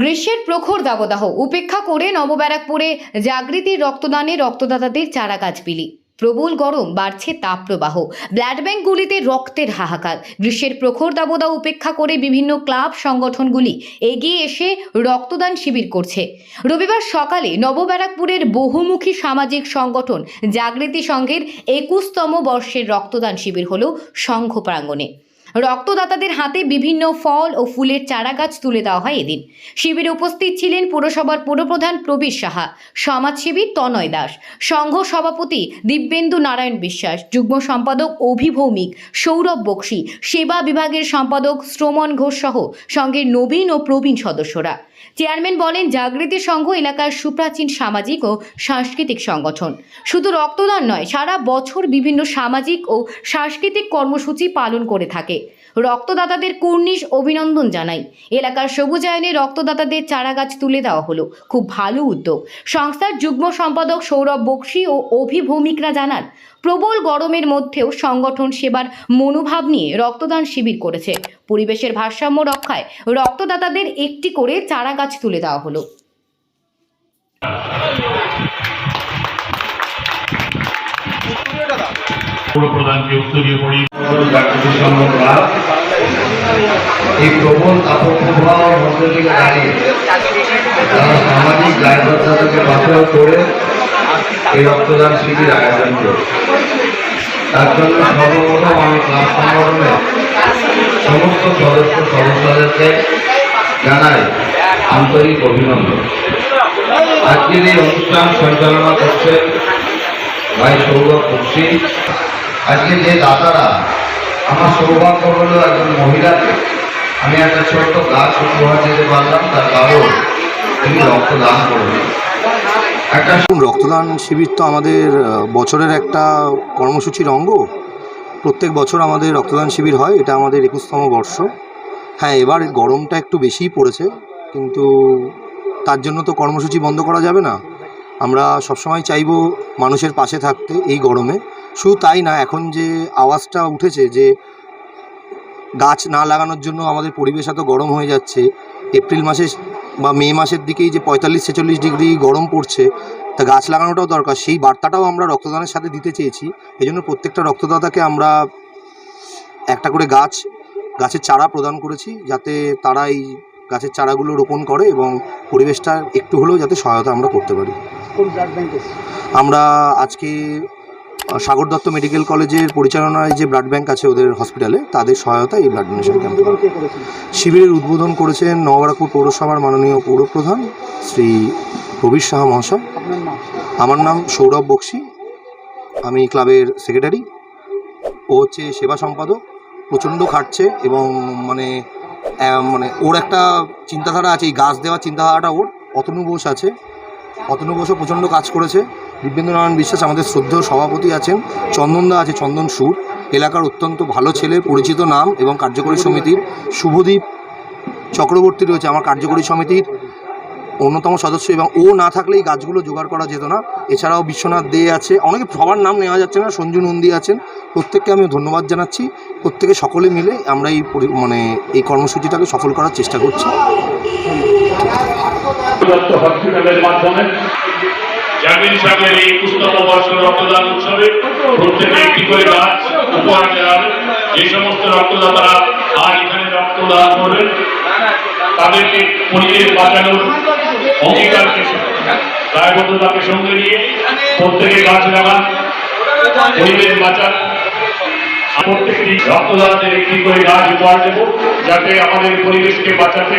গ্রীষ্মের প্রখর দাবদাহ উপেক্ষা করে নবব্যারাকপুরে জাগৃতির রক্তদানে রক্তদাতাদের চারাগাছ বিলি। প্রবল গরম, বাড়ছে তাপপ্রবাহ, ব্লাড ব্যাংকগুলিতে রক্তের হাহাকার। গ্রীষ্মের প্রখর দাবদাহ উপেক্ষা করে বিভিন্ন ক্লাব সংগঠনগুলি এগিয়ে এসে রক্তদান শিবির করছে। রবিবার সকালে নবব্যারাকপুরের বহুমুখী সামাজিক সংগঠন জাগৃতি সংঘের 21তম বর্ষের রক্তদান শিবির হল সংঘ প্রাঙ্গণে। রক্তদাতাদের হাতে বিভিন্ন ফল ও ফুলের চারাগাছ তুলে দেওয়া হয় এদিন। শিবিরে উপস্থিত ছিলেন পুরসভার পৌরপ্রধান প্রবীর সাহা, সমাজসেবী তনয় দাস, সংঘ সভাপতি দিব্যেন্দু নারায়ণ বিশ্বাস, যুগ্ম সম্পাদক অভিভৌমিক, সৌরভ বক্সি, সেবা বিভাগের সম্পাদক শ্রমণ ঘোষ সহ সংঘের নবীন ও প্রবীণ সদস্যরা। চেয়ারম্যান বলেন, জাগৃতি সংঘ এলাকার সুপ্রাচীন সামাজিক ও সাংস্কৃতিক সংগঠন। শুধু রক্তদান নয়, সারা বছর বিভিন্ন সামাজিক ও সাংস্কৃতিক কর্মসূচি পালন করে থাকে। রক্তদাতাদের কুর্নিশ অভিনন্দন জানাই। এলাকার সবুজায়নে রক্তদাতাদের চারাগাছ তুলে দেওয়া হলো, খুব ভালো উদ্যোগ। সংস্থার যুগ্ম সম্পাদক সৌরভ বক্সি ও অভিভৌমিকরা জানান, প্রবল গরমের মধ্যেও সংগঠন সেবার মনোভাব নিয়ে রক্তদান শিবির করেছে। পরিবেশের ভারসাম্য রক্ষায় রক্তদাতাদের একটি করে চারাগাছ তুলে দেওয়া হলো। এই প্রবল তাপপ্রবাহের মধ্যে থেকে দাঁড়িয়ে তারা সামাজিক দায়বদ্ধতাকে বাস্তব করে এই রক্তদান শিবির আয়োজন করে। তার জন্য সর্বপ্রথম আমি ক্লাব সংগঠনের সমস্ত সদস্যদেরকে জানাই আন্তরিক অভিনন্দন। আজকের এই অনুষ্ঠান সঞ্চালনা করছেন ভাই সৌরভ বক্সি। আজকে যে দাতারা, আমার সৌভাগ্য হলো একজন মহিলাকে আমি একটা ছোট্ট গাছ উপহার দিতে পারলাম, তার কারণ তিনি রক্তদান করবেন। একটা রক্তদান শিবির তো আমাদের বছরের একটা কর্মসূচির অঙ্গ। প্রত্যেক বছর আমাদের রক্তদান শিবির হয়, এটা আমাদের 21তম বর্ষ। হ্যাঁ, এবার গরমটা একটু বেশিই পড়েছে, কিন্তু তার জন্য তো কর্মসূচি বন্ধ করা যাবে না। আমরা সবসময় চাইবো মানুষের পাশে থাকতে এই গরমে। শুধু তাই না, এখন যে আওয়াজটা উঠেছে যে গাছ না লাগানোর জন্য আমাদের পরিবেশ এত গরম হয়ে যাচ্ছে, এপ্রিল মাসে বা মে মাসের দিকেই যে 45-46 ডিগ্রি গরম পড়ছে, তা গাছ লাগানোটাও দরকার। সেই বার্তাটাও আমরা রক্তদানের সাথে দিতে চেয়েছি। এই জন্য প্রত্যেকটা রক্তদাতাকে আমরা একটা করে গাছের চারা প্রদান করেছি, যাতে তারা এই গাছের চারাগুলো রোপণ করে এবং পরিবেশটা একটু হলেও যাতে সহায়তা আমরা করতে পারি। আমরা আজকে সাগর দত্ত মেডিকেল কলেজের পরিচালনায় যে ব্লাড ব্যাংক আছে ওদের হসপিটালে, তাদের সহায়তায় এই ব্লাড ডোনেশন ক্যাম্প। শিবিরের উদ্বোধন করেছেন নবব্যারাকপুর পৌরসভার মাননীয় পৌরপ্রধান শ্রী প্রবীর সাহা মহাশয়। আমার নাম সৌরভ বক্সি, আমি ক্লাবের সেক্রেটারি। ও হচ্ছে সেবা সম্পাদক। প্রচণ্ড খাটছে এবং মানে ওর একটা চিন্তাধারা আছে, এই গাছ দেওয়ার চিন্তাধারাটা ওর। অতনু বোস আছে, অতনু বোসও প্রচণ্ড কাজ করেছে। দিব্যেন্দু নারায়ণ বিশ্বাস আমাদের শ্রদ্ধেয় সভাপতি আছেন। চন্দনদা আছে, চন্দন সুর, এলাকার অত্যন্ত ভালো ছেলে, পরিচিত নাম। এবং কার্যকরী সমিতির শুভদীপ চক্রবর্তী রয়েছে, আমার কার্যকরী সমিতির অন্যতম সদস্য, এবং ও না থাকলে এই গাছগুলো জোগাড় করা যেত না। এছাড়াও বিশ্বনাথ দে আছে, অনেকে সবার নাম নেওয়া যাচ্ছে না, সঞ্জু নন্দী আছেন। প্রত্যেককে আমি ধন্যবাদ জানাচ্ছি। প্রত্যেকে সকলে মিলে আমরা এই কর্মসূচিটাকে সফল করার চেষ্টা করছি। জাগৃতি সংঘের এই 21তম বর্ষের রক্তদান উৎসবে প্রত্যেকে একটি করে গাছ উপহার দেওয়া হবে। যে সমস্ত রক্তদাতারা আজ এখানে রক্তদান করবেন, তাদেরকে পরিবেশ বাঁচানোর অঙ্গীকারকে, দায়বদ্ধতাকে সঙ্গে নিয়ে প্রত্যেকে গাছ লাগান, পরিবেশ বাঁচান। প্রত্যেকটি রক্তদাতাদের একটি করে গাছ উপহার দেব, যাতে আমাদের পরিবেশকে বাঁচাতে